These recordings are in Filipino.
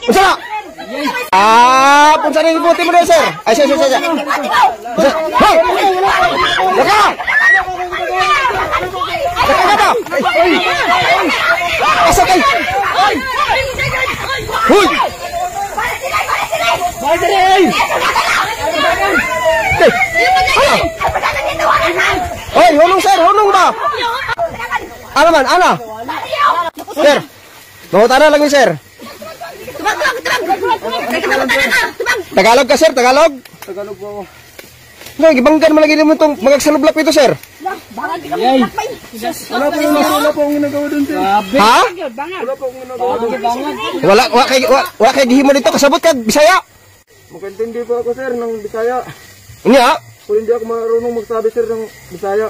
Unsa? Punsa ning ibuti mo na, sir. Ay, sir. Hoy! Laka! Laka ba? Asa kay? Hoy! Balik! Hoy, hulong sir, hulong ba? Ano man, ano? Sir, mahutana lang yun, sir. Tagalog ka, sir, Tagalog? Tagalog po ako. Gibanggan mo lagi naman itong magagsalublak ito, sir. Wala po akong ginagawa dun, sir. Ha? Wala po akong ginagawa dun. Wala kay gihimo dito, kasabot ka, Bisaya. Magkaintindi po ako, sir, ng Bisaya. Nga? Kung hindi ako marunong magsabi, sir, ng Bisaya.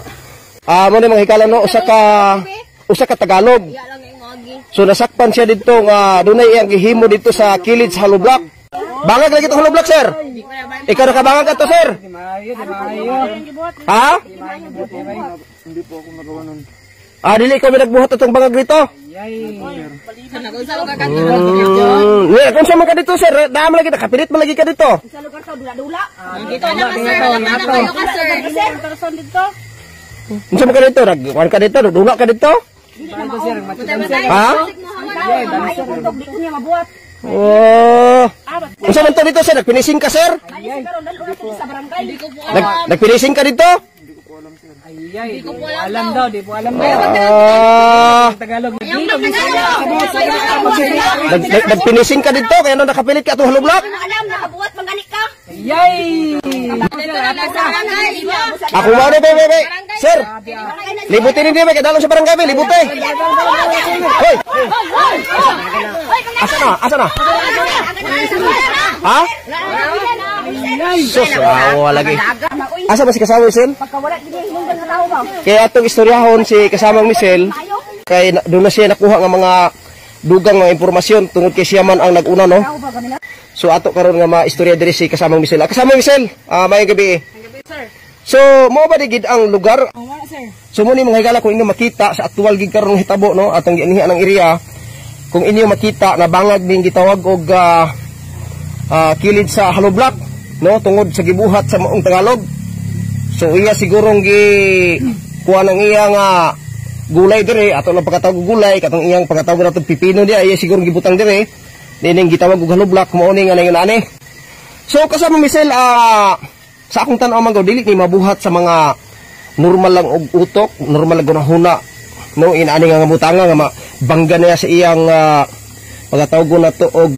Mo na mga hikalan, no? Usa ka Tagalog. So nasakpan siya dito nga dunay iyang gihimo dito sa kilid sa hollow block. Bangag lagi to hollow block, sir. Ikaw nakabangag ka to, sir. Ha? Hindi po ako nagawa nun. Dili ikaw nagbuhat atong bangag dito. Kung sa man ka dito, sir, daan lagi kapilit man lagi ka dito. Sa lugar to dula-dula. Dito na ka, sir. Kayo ka, sir. Dito. Unsa man ka dito? Nagwan ka dito, dula ka dito? Ha? Dito niya mabuhat. Oh. Unsa man to dito, sir? Nagpinising ka, sir? Nagpinising ka dito? Di ko po alam daw. Tagalog. Nagpinising ka dito, kaya nung nakapilit ka itong hollow block? Alam, nakabuhat, mangganik ka. Yay! Ako mo na, bebe. Sir, libutin hindi, kaya dalong sa barangay, libutin. Hoy! Asa na? Ha? Sus, wala lagi. Asa ba si kasama Michelle? Pagkawala, hindi hinunggan sa tao ba? Kaya atong istoryahon si kasamang Michelle, kay doon na siya nakuha ng mga dugang mga impormasyon tungod kay siya man ang nag-una, no? So ato karon nga maistorya diri si kasamang Michelle. Kasamang Michelle, mayong gabi. So, mo ba digid ang lugar? So muni mga higala kung inyo makita sa aktual gid karon hitabo, no, atong iniha ng area, kung inyo makita na bangag ning gitawag og kilid sa hollow block, no, tungod sa gibuhat sa maong Tagalog. So iya sigurong kuha ng iya nga gulay dire, ato lang pagkatawag gulay, katong iyang pagkatawag nato pipino diya, iya sigurong gibutang dire, dining gitawag og hollow block, mao ni nga nayon ani. So kasama Michelle, sa akong tan-aw man dili ni mabuhat sa mga normal lang og utok, normal lang gunahuna, no, inaani nga butanga nga bangga niya sa iyang pagkatawag nato og